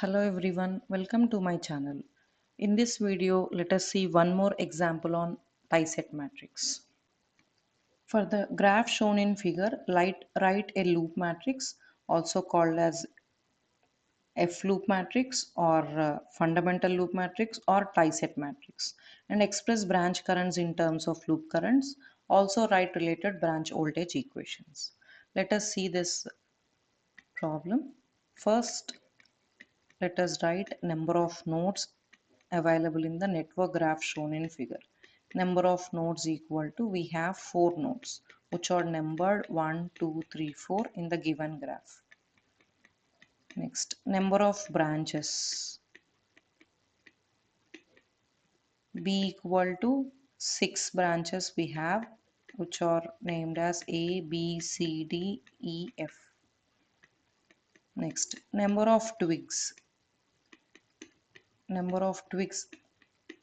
Hello everyone, welcome to my channel. In this video, let us see one more example on tie-set matrix. For the graph shown in figure, write a loop matrix, also called as F loop matrix or fundamental loop matrix or tie-set matrix, and express branch currents in terms of loop currents. Also write related branch voltage equations. Let us see this problem. First, let us write number of nodes available in the network graph shown in figure. Number of nodes equal to, we have 4 nodes which are numbered 1, 2, 3, 4 in the given graph. Next, number of branches B equal to 6 branches we have, which are named as A, B, C, D, E, F. Next, number of twigs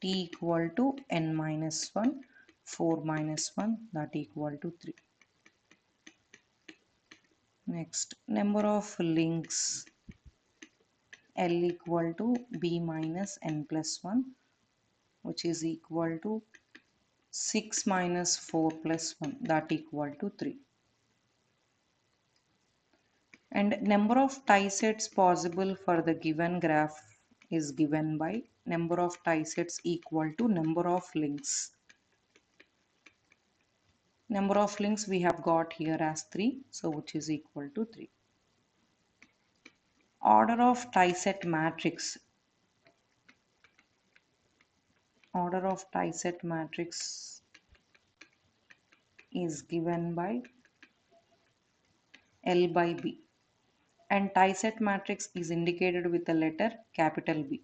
T equal to n minus 1, 4 minus 1, that equal to 3. Next, number of links L equal to B minus n plus 1, which is equal to 6 minus 4 plus 1, that equal to 3. And number of tie sets possible for the given graph is given by number of tie sets equal to number of links. Number of links we have got here as 3, so which is equal to 3. Order of tie set matrix. Order of tie set matrix is given by L by B, and tie set matrix is indicated with the letter capital B.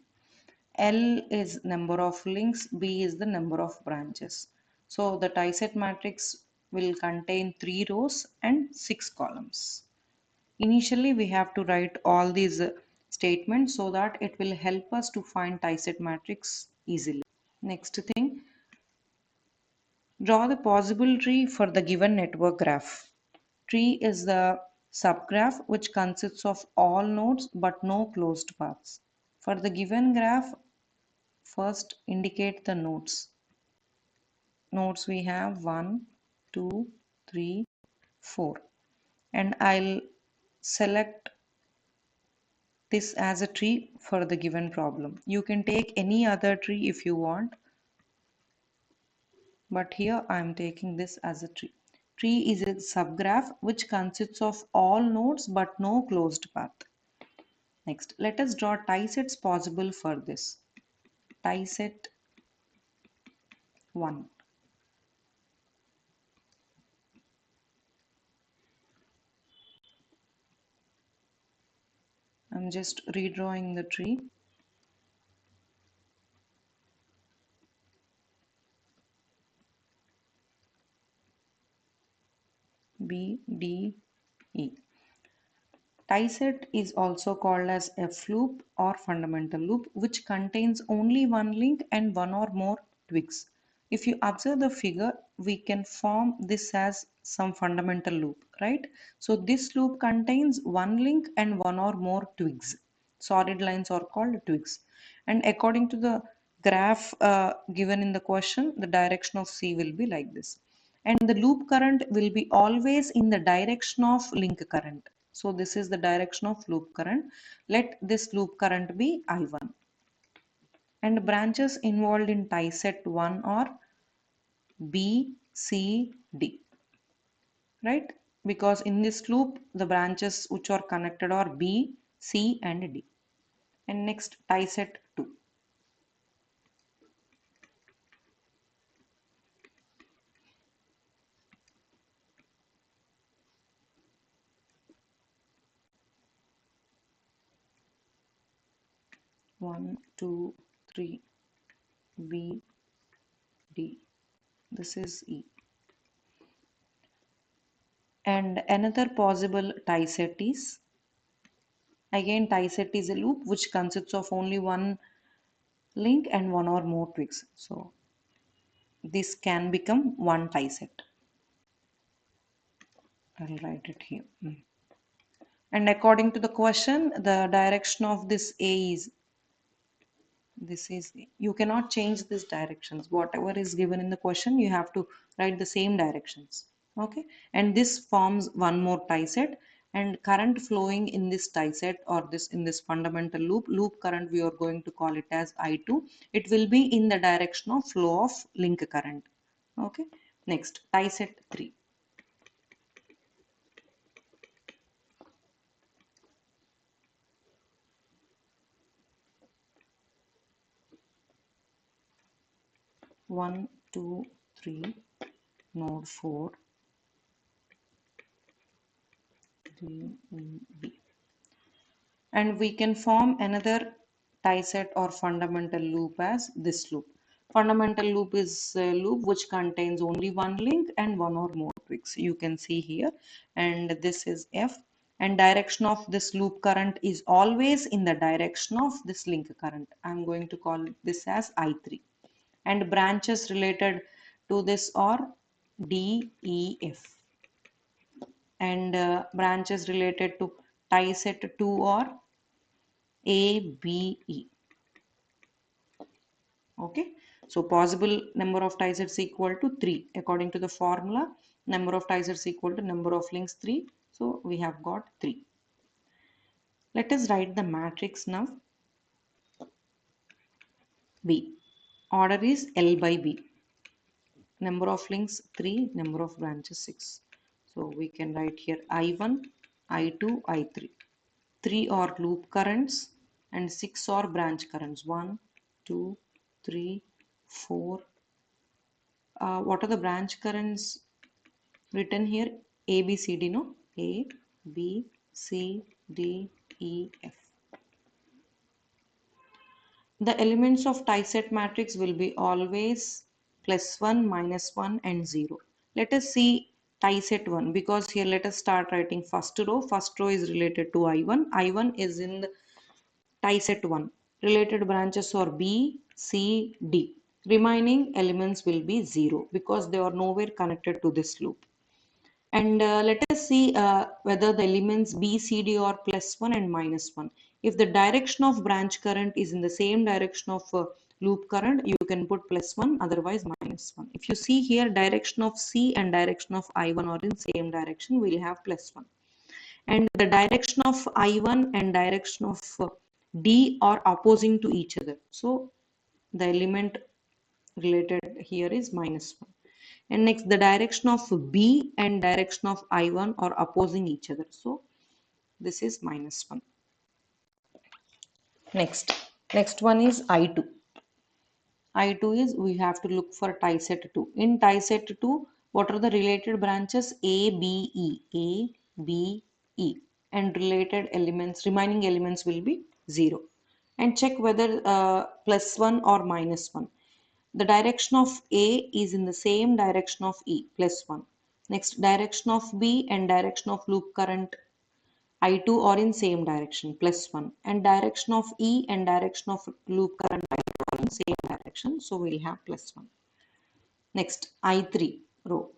L is number of links, B is the number of branches. So the tie set matrix will contain 3 rows and 6 columns. Initially, we have to write all these statements so that it will help us to find tie set matrix easily. Next thing, draw the possible tree for the given network graph. Tree is the subgraph which consists of all nodes but no closed paths. For the given graph, first indicate the nodes. Nodes we have 1, 2, 3, 4. And I'll select this as a tree for the given problem. You can take any other tree if you want, but here I am taking this as a tree. Tree is a subgraph which consists of all nodes but no closed path. Next, let us draw tie sets possible for this. Tie set 1. I'm just redrawing the tree. B, D, E. Tie set is also called as F loop or fundamental loop, which contains only one link and one or more twigs. If you observe the figure, we can form this as some fundamental loop, right? So this loop contains one link and one or more twigs. Solid lines are called twigs. And according to the graph given in the question, the direction of C will be like this. And the loop current will be always in the direction of link current. So this is the direction of loop current. Let this loop current be I1. And branches involved in tie set 1 are B, C, D. Right? Because in this loop, the branches which are connected are B, C and D. And next tie set 2. One, two, three, B, D. This is E. And another possible tie set is, again, tie set is a loop which consists of only one link and one or more twigs. So this can become one tie set. I'll write it here. And according to the question, the direction of this A is, this is, you cannot change these directions. Whatever is given in the question, you have to write the same directions. Okay. And this forms one more tie set, and current flowing in this tie set, or this in this fundamental loop current, we are going to call it as I2. It will be in the direction of flow of link current. Okay. Next, tie set 3. 1, 2, 3, node 4, 3, B. And we can form another tie set or fundamental loop as this loop. Fundamental loop is a loop which contains only one link and one or more twigs. You can see here, and this is F. And direction of this loop current is always in the direction of this link current. I'm going to call this as I3. And branches related to this are D, E, F. And branches related to tie set 2 are A, B, E. Okay. So possible number of ties is equal to 3. According to the formula, number of ties is equal to number of links 3. So we have got 3. Let us write the matrix now. B. Order is L by B. Number of links 3, number of branches 6. So we can write here I1, I2, I3. 3 are loop currents and 6 are branch currents. 1, 2, 3, 4. What are the branch currents written here? A, B, C, D, no? A, B, C, D, E, F. The elements of tie set matrix will be always +1, -1 and 0. Let us see tie set 1, because here let us start writing first row. First row is related to I1. I1 is in the tie set 1. Related branches are B, C, D. Remaining elements will be 0 because they are nowhere connected to this loop. And let us see whether the elements B, C, D are +1 and -1. If the direction of branch current is in the same direction of loop current, you can put +1, otherwise -1. If you see here, direction of C and direction of I1 are in same direction, we'll have +1. And the direction of I1 and direction of D are opposing to each other. So the element related here is -1. And next, the direction of B and direction of I1 are opposing each other. So this is -1. Next one is I2. I2 is, we have to look for tie set 2. In tie set 2, what are the related branches? A, B, E. A, B, E. And related elements, remaining elements will be 0. And check whether +1 or -1. The direction of A is in the same direction of E, +1. Next, direction of B and direction of loop current I2 are in same direction, +1. And direction of E and direction of loop current I2 are in same direction, so we'll have +1. Next, I3 row.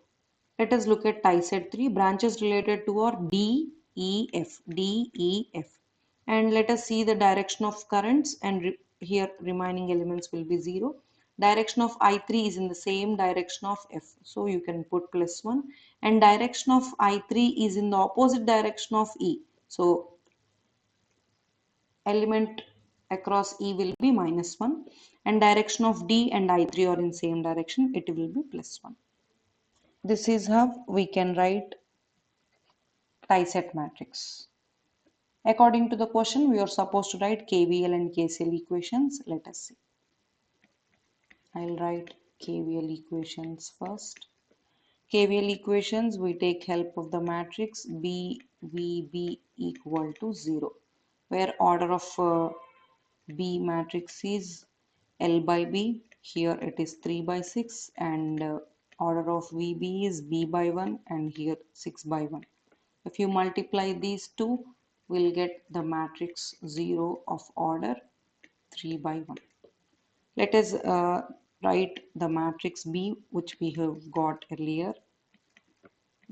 Let us look at tie set 3. Branches related to are D, E, F. D, E, F. And let us see the direction of currents, and here remaining elements will be 0. Direction of I3 is in the same direction of F. So you can put +1. And direction of I3 is in the opposite direction of E. So element across E will be -1. And direction of D and I3 are in same direction. It will be +1. This is how we can write tie set matrix. According to the question, we are supposed to write KVL and KCL equations. Let us see. I'll write KVL equations first. KVL equations, we take help of the matrix BVB equal to 0, where order of B matrix is L by B. Here it is 3 by 6, and order of VB is B by 1, and here 6 by 1. If you multiply these two, we'll get the matrix 0 of order 3 by 1. Let us write the matrix B, which we have got earlier,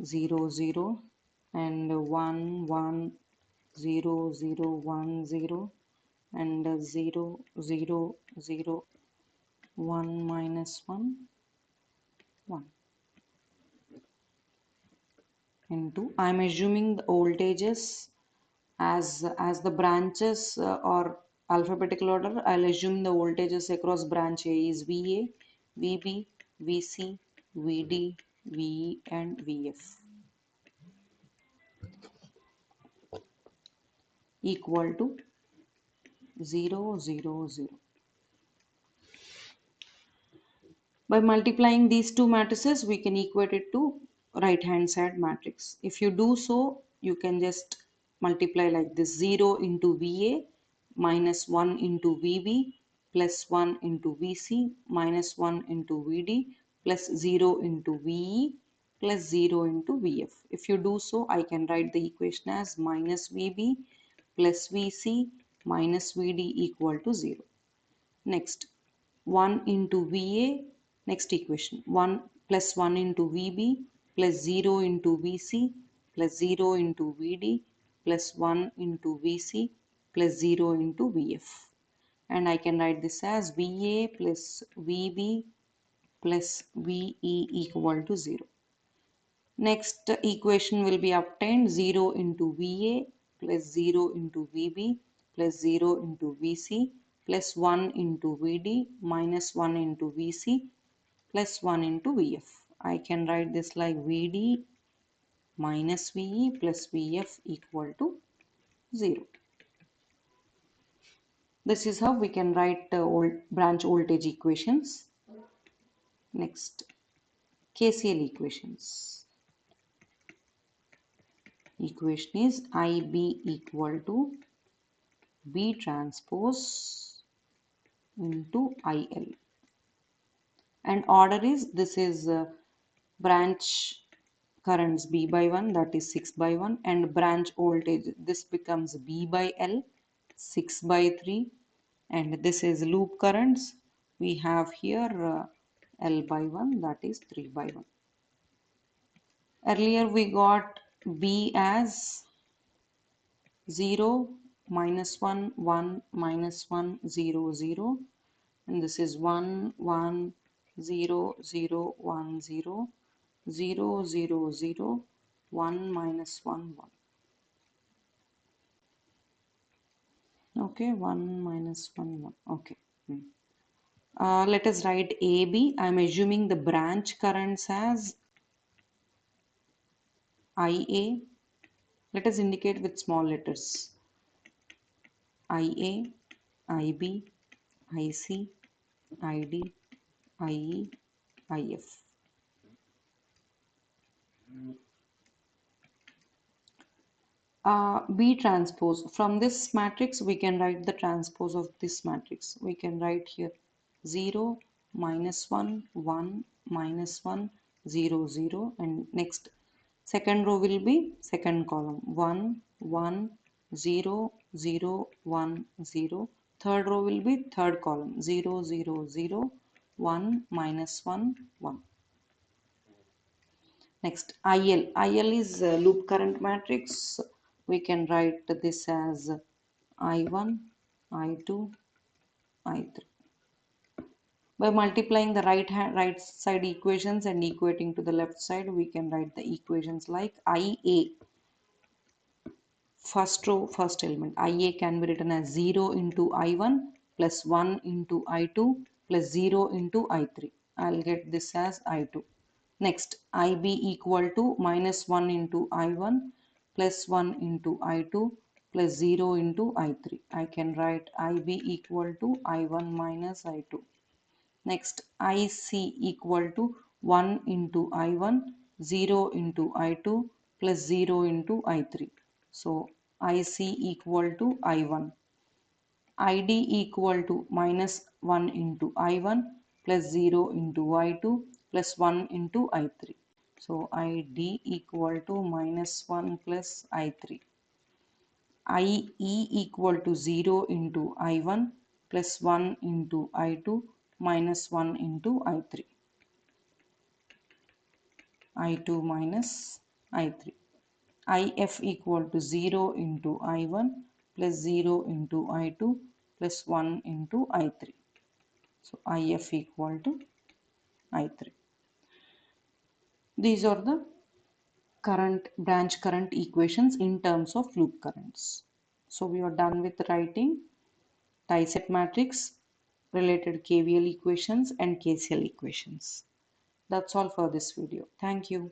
0, 0, and 1, 1, 0 0 1 0 and 0 0 0 1 minus 1 1 into, I'm assuming the voltages as the branches or alphabetical order. I'll assume the voltages across branch A is VA, VB, VC, VD, VE and VF equal to 0 0 0. By multiplying these two matrices, we can equate it to right hand side matrix. If you do so, you can just multiply like this: 0 into VA minus 1 into VB plus 1 into VC minus 1 into VD plus 0 into VE plus 0 into VF. If you do so, I can write the equation as minus VB plus VC minus VD equal to 0. Next, 1 into VA, next equation, 1 plus 1 into VB plus 0 into VC plus 0 into VD plus 1 into VC plus 0 into VF. And I can write this as VA plus VB plus VE equal to 0. Next equation will be obtained: 0 into VA plus 0 into VB plus 0 into VC plus 1 into VD minus 1 into VC plus 1 into VF. I can write this like VD minus VE plus VF equal to 0. This is how we can write branch voltage equations. Next, KCL equations. Equation is IB equal to B transpose into IL, and order is, this is branch currents B by 1, that is 6 by 1, and branch voltage, this becomes B by L 6 by 3, and this is loop currents, we have here L by 1, that is 3 by 1. Earlier we got B as 0 minus 1 1 minus 1 0 0, and this is 1 1 0 0 1 0 0 0 0 1 minus 1 1. Okay, 1 minus 1 1. Okay. Let us write AB. I'm assuming the branch currents as IA. Let us indicate with small letters: IA, IB, IC, ID, IE, IF. B transpose. From this matrix, we can write the transpose of this matrix. We can write here 0, minus 1, 1, minus 1, 0, 0. And next, second row will be second column 1, 1, 0, 0, 1, 0. Third row will be third column 0, 0, 0, 1, minus 1, 1. Next, IL. IL is loop current matrix. We can write this as I1, I2, I3. By multiplying the right side equations and equating to the left side, we can write the equations like IA. First row, first element. IA can be written as 0 into I1 plus 1 into I2 plus 0 into I3. I'll get this as I2. Next, IB equal to minus 1 into I1 plus 1 into I2 plus 0 into I3. I can write IB equal to I1 minus I2. Next, IC equal to 1 into I1, 0 into I2 plus 0 into I3. So, IC equal to I1. ID equal to minus 1 into I1 plus 0 into I2 plus 1 into I3. So ID equal to minus 1 plus I3. IE equal to 0 into I1 plus 1 into I2 minus 1 into I3. I2 minus I3. IF equal to 0 into I1 plus 0 into I2 plus 1 into I3. So IF equal to I3. These are the current branch current equations in terms of loop currents. So we are done with writing tie-set matrix, related KVL equations and KCL equations. That's all for this video. Thank you.